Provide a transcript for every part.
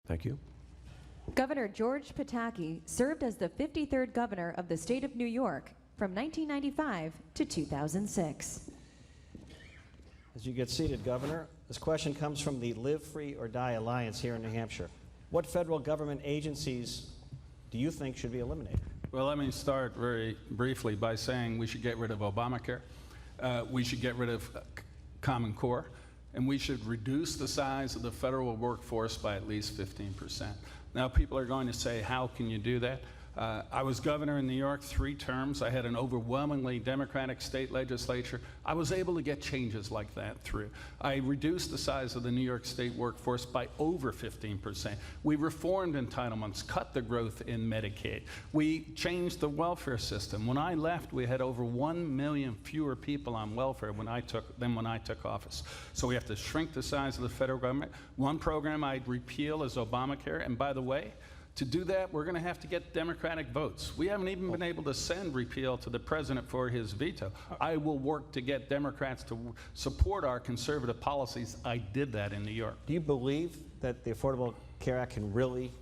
Thank you. Governor George Pataki served as the 53rd governor of the state of New York from 1995 to 2006. As you get seated, Governor, this question comes from the Live Free or Die Alliance here in New Hampshire. What federal government agencies do you think should be eliminated? Well, let me start very briefly by saying we should get rid of Obamacare. We should get rid of Common Core. And we should reduce the size of the federal workforce by at least 15%. Now, people are going to say, how can you do that? I was governor in New York 3 terms. I had an overwhelmingly Democratic state legislature. I was able to get changes like that through. I reduced the size of the New York State workforce by over 15%. We reformed entitlements, cut the growth in Medicaid. We changed the welfare system. When I left, we had over 1 million fewer people on welfare than when I took office. So we have to shrink the size of the federal government. One program I'd repeal is Obamacare. And by the way, to do that, we're going to have to get Democratic votes. We haven't even been able to send repeal to the president for his veto. I will work to get Democrats to support our conservative policies. I did that in New York. Do you believe that the Affordable Care Act can really,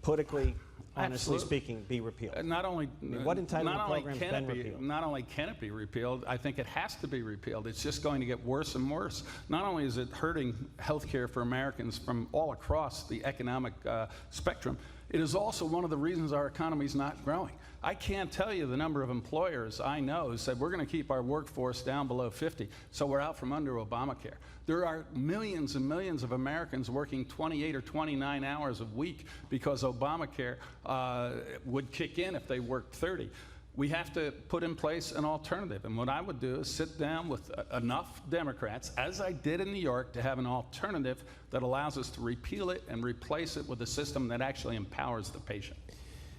politically, honestly speaking, be repealed? Not only what entitlement programs been repealed? Not only can it be repealed, I think it has to be repealed. It's just going to get worse and worse. Not only is it hurting health care for Americans from all across the economic spectrum, it is also one of the reasons our economy is not growing. I can't tell you the number of employers I know who said we're going to keep our workforce down below 50, so we're out from under Obamacare. There are millions and millions of Americans working 28 or 29 hours a week because Obamacare would kick in if they worked 30. We have to put in place an alternative. And what I would do is sit down with enough Democrats, as I did in New York, to have an alternative that allows us to repeal it and replace it with a system that actually empowers the patient.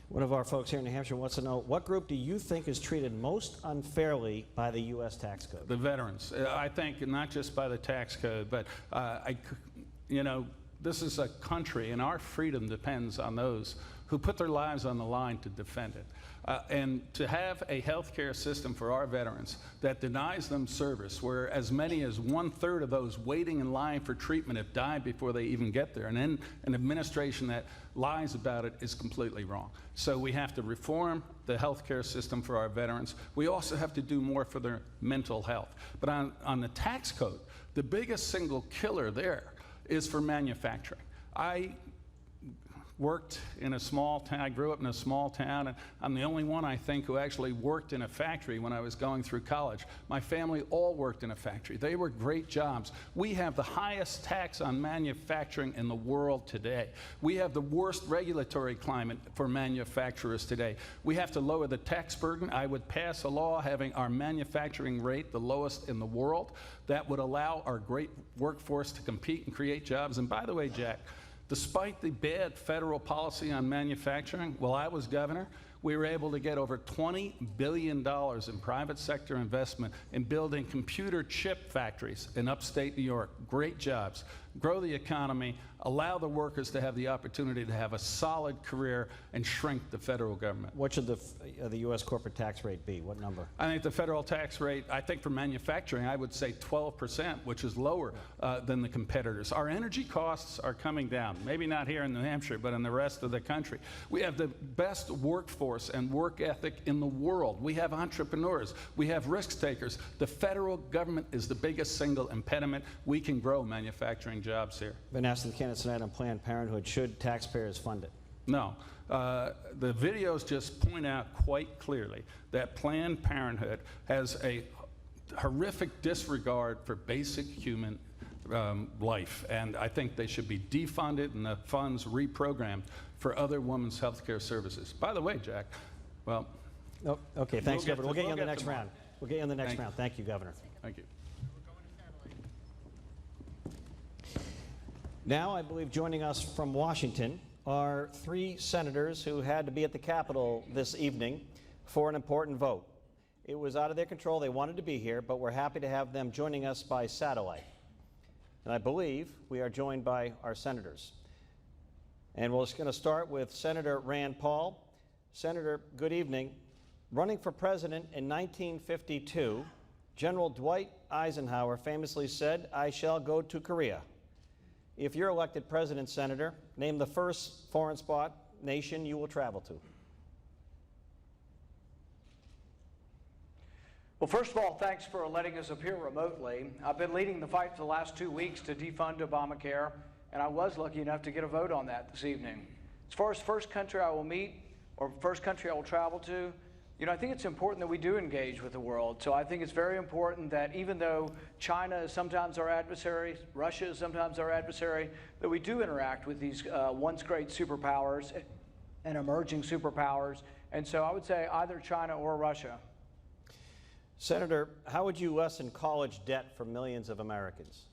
One of our folks here in New Hampshire wants to know, what group do you think is treated most unfairly by the U.S. tax code? The veterans. I think not just by the tax code, but this is a country, and our freedom depends on those who put their lives on the line to defend it. And to have a health care system for our veterans that denies them service, where as many as 1/3 of those waiting in line for treatment have died before they even get there, and then an administration that lies about it is completely wrong. So we have to reform the health care system for our veterans. We also have to do more for their mental health. But on the tax code, the biggest single killer there is for manufacturing. I worked in a small town. I grew up in a small town, and I'm the only one, I think, who actually worked in a factory when I was going through college. My family all worked in a factory. They were great jobs. We have the highest tax on manufacturing in the world today. We have the worst regulatory climate for manufacturers today. We have to lower the tax burden. I would pass a law having our manufacturing rate the lowest in the world. That would allow our great workforce to compete and create jobs. And by the way, Jack, despite the bad federal policy on manufacturing, while I was governor, we were able to get over $20 billion in private sector investment in building computer chip factories in upstate New York. Great jobs. Grow the economy, allow the workers to have the opportunity to have a solid career, and shrink the federal government. What should the U.S. corporate tax rate be? What number? I think the federal tax rate, I think for manufacturing, I would say 12%, which is lower than the competitors. Our energy costs are coming down, maybe not here in New Hampshire, but in the rest of the country. We have the best workforce and work ethic in the world. We have entrepreneurs. We have risk takers. The federal government is the biggest single impediment. We can grow manufacturing jobs here. Been asked the candidates tonight on Planned Parenthood, should taxpayers fund it? No. The videos just point out quite clearly that Planned Parenthood has a horrific disregard for basic human life, and I think they should be defunded and the funds reprogrammed for other women's health care services. By the way, Jack, well... Oh, okay, thanks, Governor. We'll get you on the next round. We'll get you on the next round. Thank you, Governor. Thank you. Now, I believe joining us from Washington are 3 senators who had to be at the Capitol this evening for an important vote. It was out of their control. They wanted to be here, but we're happy to have them joining us by satellite. And I believe we are joined by our senators. And we're just going to start with Senator Rand Paul. Senator, good evening. Running for president in 1952, General Dwight Eisenhower famously said, "I shall go to Korea." If you're elected president, Senator, name the first foreign spot nation you will travel to. Well, first of all, thanks for letting us appear remotely. I've been leading the fight for the last 2 weeks to defund Obamacare, and I was lucky enough to get a vote on that this evening. As far as first country I will meet or first country I will travel to, I think it's important that we do engage with the world. So I think it's very important that even though China is sometimes our adversary, Russia is sometimes our adversary, that we do interact with these once great superpowers and emerging superpowers. And so I would say either China or Russia. Senator, how would you lessen college debt for millions of Americans?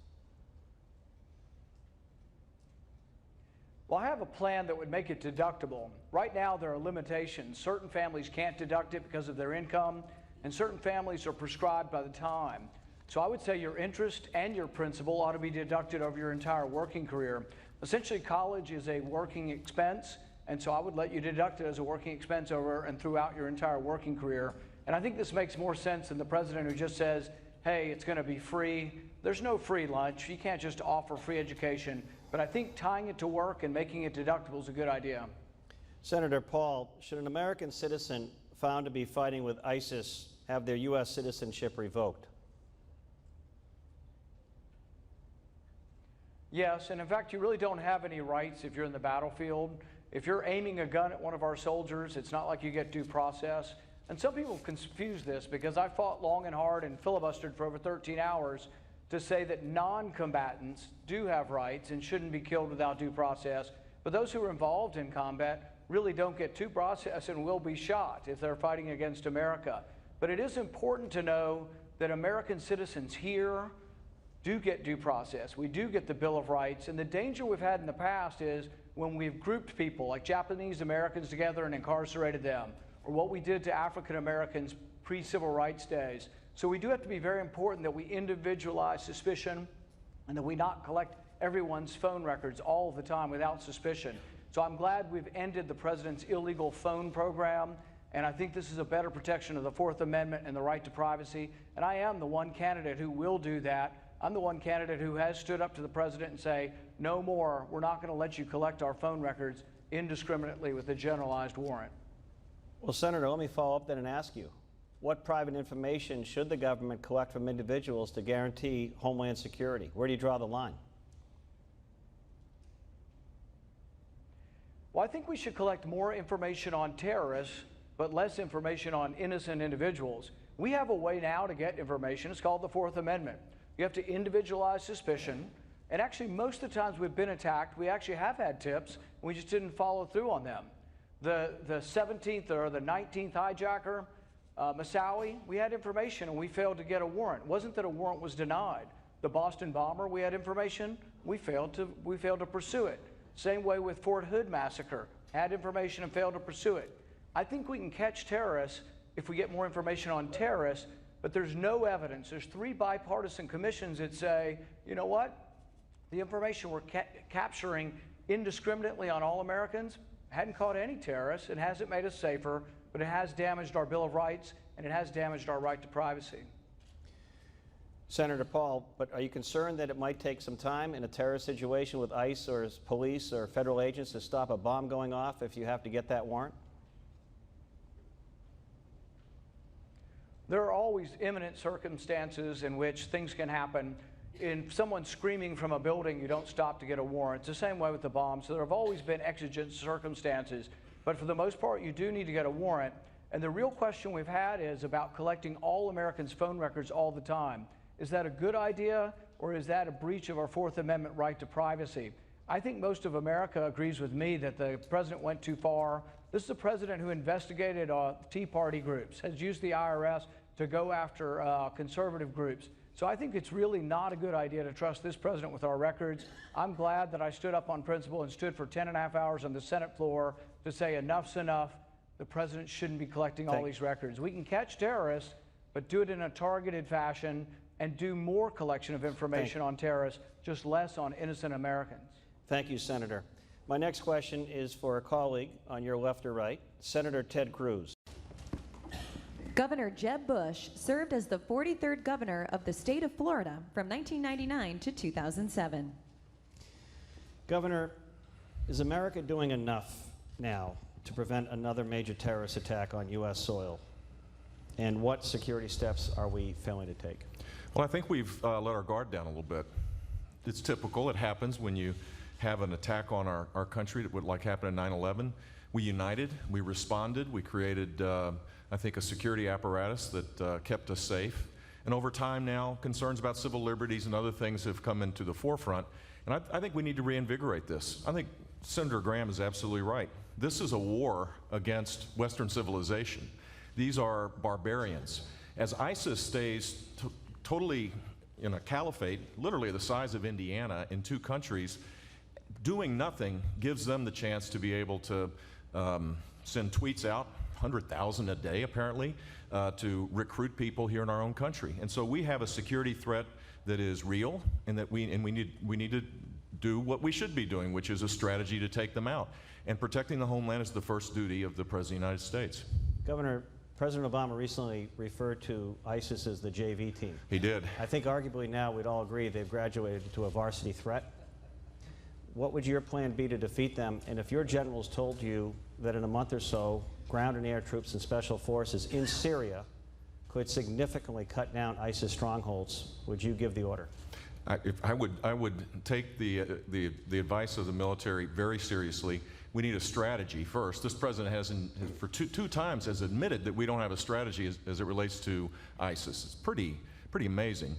Well, I have a plan that would make it deductible. Right now, there are limitations. Certain families can't deduct it because of their income, and certain families are prescribed by the time. So I would say your interest and your principal ought to be deducted over your entire working career. Essentially, college is a working expense, and so I would let you deduct it as a working expense over and throughout your entire working career. And I think this makes more sense than the president who just says, hey, it's going to be free. There's no free lunch. You can't just offer free education. But I think tying it to work and making it deductible is a good idea. Senator Paul, should an American citizen found to be fighting with ISIS have their U.S. citizenship revoked? Yes, and in fact, you really don't have any rights if you're in the battlefield. If you're aiming a gun at one of our soldiers, it's not like you get due process. And some people confuse this because I fought long and hard and filibustered for over 13 hours to say that non-combatants do have rights and shouldn't be killed without due process. But those who are involved in combat really don't get due process and will be shot if they're fighting against America. But it is important to know that American citizens here do get due process. We do get the Bill of Rights. And the danger we've had in the past is when we've grouped people like Japanese Americans together and incarcerated them, or what we did to African Americans pre-civil rights days. So we do have to be very important that we individualize suspicion and that we not collect everyone's phone records all the time without suspicion. So I'm glad we've ended the president's illegal phone program, and I think this is a better protection of the Fourth Amendment and the right to privacy. And I am the one candidate who will do that. I'm the one candidate who has stood up to the president and say, no more, we're not going to let you collect our phone records indiscriminately with a generalized warrant. Well, Senator, let me follow up then and ask you, what private information should the government collect from individuals to guarantee homeland security? Where do you draw the line? Well, I think we should collect more information on terrorists, but less information on innocent individuals. We have a way now to get information. It's called the Fourth Amendment. You have to individualize suspicion. And actually, most of the times we've been attacked, we actually have had tips, and we just didn't follow through on them. The 17th or the 19th hijacker, Moussaoui, we had information and we failed to get a warrant. It wasn't that a warrant was denied. The Boston bomber, we had information, we failed to pursue it. Same way with Fort Hood massacre, had information and failed to pursue it. I think we can catch terrorists if we get more information on terrorists, but there's no evidence. There's 3 bipartisan commissions that say, you know what? The information we're capturing indiscriminately on all Americans hadn't caught any terrorists. It hasn't made us safer, but it has damaged our Bill of Rights and it has damaged our right to privacy. Senator Paul, but are you concerned that it might take some time in a terrorist situation with ICE or police or federal agents to stop a bomb going off if you have to get that warrant? There are always imminent circumstances in which things can happen. In someone screaming from a building, you don't stop to get a warrant. It's the same way with the bomb. So there have always been exigent circumstances. But for the most part, you do need to get a warrant. And the real question we've had is about collecting all Americans' phone records all the time. Is that a good idea, or is that a breach of our Fourth Amendment right to privacy? I think most of America agrees with me that the president went too far. This is a president who investigated Tea Party groups, has used the IRS to go after conservative groups. So I think it's really not a good idea to trust this president with our records. I'm glad that I stood up on principle and stood for 10.5 hours on the Senate floor to say enough's enough. The president shouldn't be collecting all these records. We can catch terrorists, but do it in a targeted fashion and do more collection of information on terrorists, just less on innocent Americans. Thank you, Senator. My next question is for a colleague on your left or right, Senator Ted Cruz. Governor Jeb Bush served as the 43rd governor of the state of Florida from 1999 to 2007. Governor, is America doing enough now to prevent another major terrorist attack on U.S. soil? And what security steps are we failing to take? Well, I think we've let our guard down a little bit. It's typical. It happens when you have an attack on our country, like happened in 9/11. We united, we responded, we created, I think, a security apparatus that kept us safe. And over time now, concerns about civil liberties and other things have come into the forefront. And I think we need to reinvigorate this. I think Senator Graham is absolutely right. This is a war against Western civilization. These are barbarians. As ISIS stays totally in a caliphate, literally the size of Indiana, in 2 countries, doing nothing gives them the chance to be able to send tweets out, 100,000 a day apparently, to recruit people here in our own country. And so we have a security threat that is real, and that we need to do what we should be doing, which is a strategy to take them out. And protecting the homeland is the first duty of the President of the United States. Governor, President Obama recently referred to ISIS as the JV team. He did. I think arguably now we'd all agree they've graduated to a varsity threat. What would your plan be to defeat them? And if your generals told you that in a month or so, ground and air troops and special forces in Syria could significantly cut down ISIS strongholds, would you give the order? I would take the advice of the military very seriously. We need a strategy first. This president has, for two times, has admitted that we don't have a strategy as it relates to ISIS. It's pretty amazing.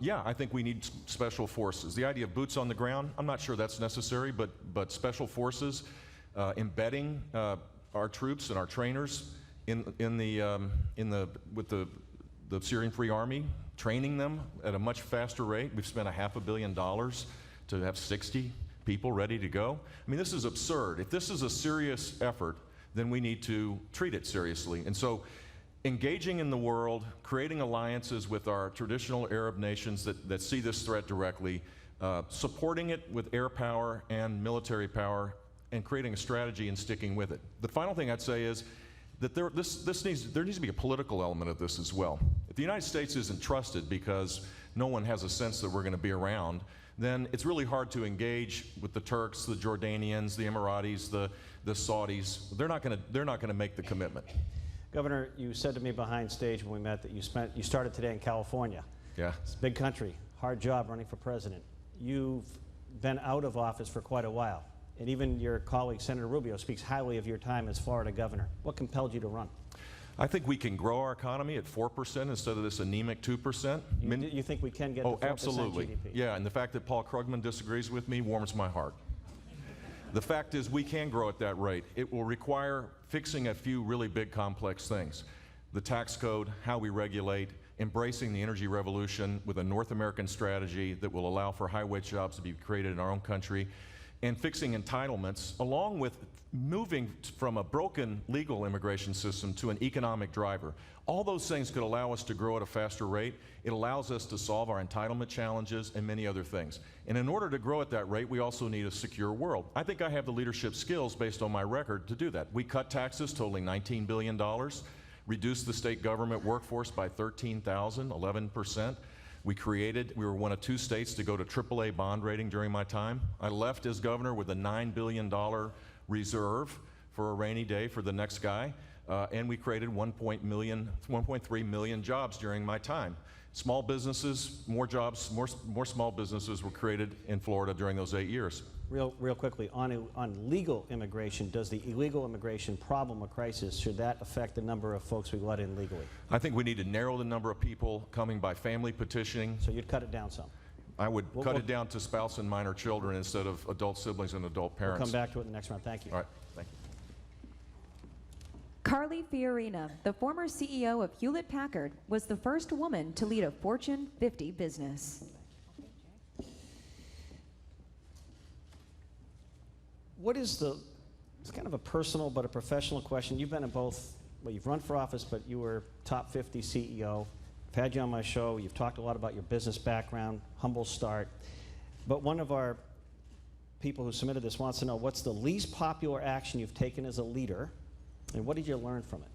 Yeah, I think we need special forces. The idea of boots on the ground, I'm not sure that's necessary, but special forces, embedding our troops and our trainers with the Syrian Free Army, training them at a much faster rate. We've spent $500 million to have 60 people ready to go. I mean, this is absurd. If this is a serious effort, then we need to treat it seriously. And so engaging in the world, creating alliances with our traditional Arab nations that see this threat directly, supporting it with air power and military power, and creating a strategy and sticking with it. The final thing I'd say is that there needs to be a political element of this as well. If the United States isn't trusted because no one has a sense that we're going to be around, then it's really hard to engage with the Turks, the Jordanians, the Emiratis, the Saudis. They're not going to make the commitment. Governor, you said to me behind stage when we met that you started today in California. Yeah. It's a big country, hard job running for president. You've been out of office for quite a while, and even your colleague Senator Rubio speaks highly of your time as Florida governor. What compelled you to run? I think we can grow our economy at 4% instead of this anemic 2%. You think we can get to 4% absolutely. GDP? Yeah, and the fact that Paul Krugman disagrees with me warms my heart. The fact is we can grow at that rate. It will require fixing a few really big complex things. The tax code, how we regulate, embracing the energy revolution with a North American strategy that will allow for high-wage jobs to be created in our own country, and fixing entitlements, along with moving from a broken legal immigration system to an economic driver. All those things could allow us to grow at a faster rate. It allows us to solve our entitlement challenges and many other things. And in order to grow at that rate, we also need a secure world. I think I have the leadership skills based on my record to do that. We cut taxes totaling $19 billion, reduced the state government workforce by 13,000, 11%. We were one of 2 states to go to AAA bond rating during my time. I left as governor with a $9 billion reserve for a rainy day for the next guy, and we created 1.3 million jobs during my time. Small businesses, more jobs, more small businesses were created in Florida during those 8 years. Real quickly, on legal immigration, does the illegal immigration problem or crisis, should that affect the number of folks we let in legally? I think we need to narrow the number of people coming by family petitioning. So you'd cut it down some? I would cut it down to spouse and minor children instead of adult siblings and adult parents. We'll come back to it in the next round. Thank you. All right, thank you. Carly Fiorina, the former CEO of Hewlett-Packard, was the first woman to lead a Fortune 50 business. It's kind of a personal but a professional question. You've been in both, well, you've run for office, but you were top 50 CEO. I've had you on my show. You've talked a lot about your business background, humble start. But one of our people who submitted this wants to know, what's the least popular action you've taken as a leader, and what did you learn from it?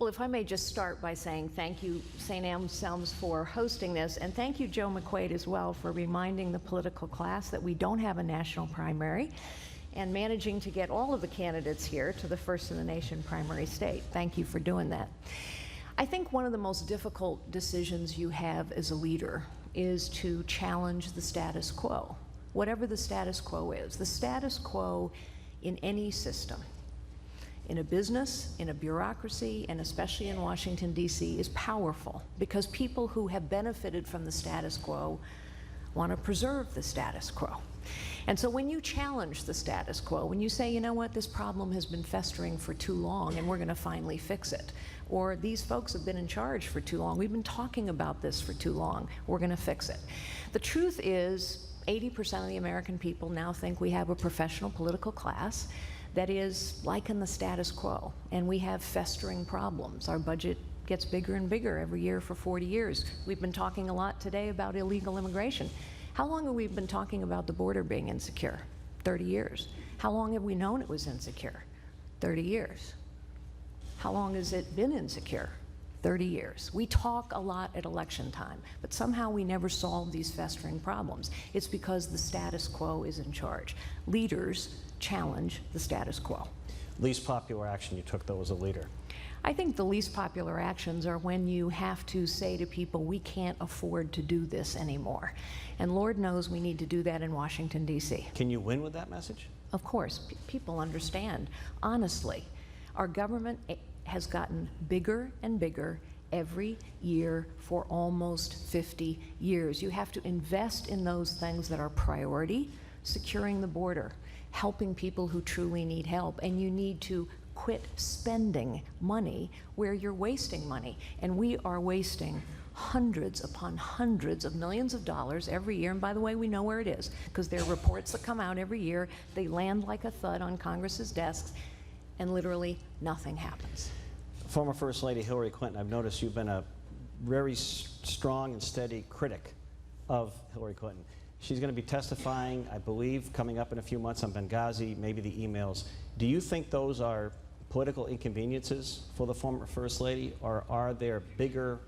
Well, if I may just start by saying thank you, St. Anselm's, for hosting this, and thank you, Joe McQuaid, as well, for reminding the political class that we don't have a national primary and managing to get all of the candidates here to the first in the nation primary state. Thank you for doing that. I think one of the most difficult decisions you have as a leader is to challenge the status quo, whatever the status quo is. The status quo in any system, in a business, in a bureaucracy, and especially in Washington, D.C., is powerful because people who have benefited from the status quo want to preserve the status quo. And so when you challenge the status quo, when you say, you know what, this problem has been festering for too long and we're going to finally fix it, or these folks have been in charge for too long, we've been talking about this for too long, we're going to fix it. The truth is 80% of the American people now think we have a professional political class that is liking the status quo, and we have festering problems. Our budget gets bigger and bigger every year for 40 years. We've been talking a lot today about illegal immigration. How long have we been talking about the border being insecure? 30 years. How long have we known it was insecure? 30 years. How long has it been insecure? 30 years. We talk a lot at election time, but somehow we never solve these festering problems. It's because the status quo is in charge. Leaders challenge the status quo. Least popular action you took, though, as a leader? I think the least popular actions are when you have to say to people, we can't afford to do this anymore. And Lord knows we need to do that in Washington, D.C. Can you win with that message? Of course, people understand. Honestly, our government has gotten bigger and bigger every year for almost 50 years. You have to invest in those things that are priority, securing the border, helping people who truly need help, and you need to quit spending money where you're wasting money. And we are wasting hundreds upon hundreds of millions of dollars every year. And by the way, we know where it is, because there are reports that come out every year. They land like a thud on Congress's desks, and literally nothing happens. Former First Lady Hillary Clinton, I've noticed you've been a very strong and steady critic of Hillary Clinton. She's going to be testifying, I believe, coming up in a few months on Benghazi, maybe the emails. Do you think those are political inconveniences for the former First Lady, or are there bigger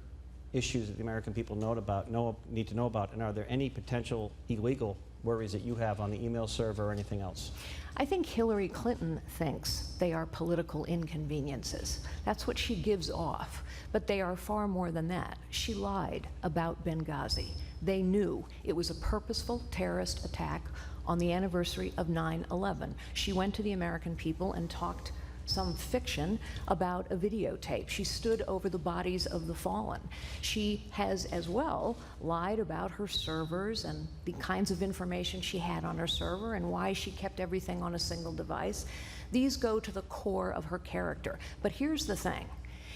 issues that the American people need to know about, and are there any potential illegal worries that you have on the email server or anything else? I think Hillary Clinton thinks they are political inconveniences. That's what she gives off, but they are far more than that. She lied about Benghazi. They knew it was a purposeful terrorist attack on the anniversary of 9/11. She went to the American people and talked some fiction about a videotape. She stood over the bodies of the fallen. She has as well lied about her servers and the kinds of information she had on her server and why she kept everything on a single device. These go to the core of her character. But here's the thing.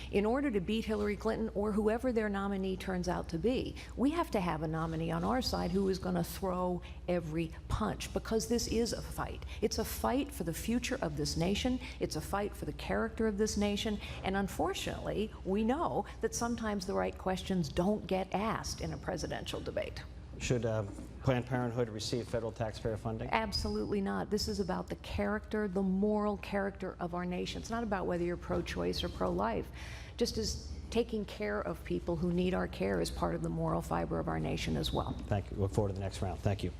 In order to beat Hillary Clinton or whoever their nominee turns out to be, we have to have a nominee on our side who is going to throw every punch, because this is a fight. It's a fight for the future of this nation. It's a fight for the character of this nation. And unfortunately, we know that sometimes the right questions don't get asked in a presidential debate. Should Planned Parenthood receive federal taxpayer funding? Absolutely not. This is about the character, the moral character of our nation. It's not about whether you're pro-choice or pro-life. Just as taking care of people who need our care is part of the moral fiber of our nation as well. Thank you. Look forward to the next round. Thank you.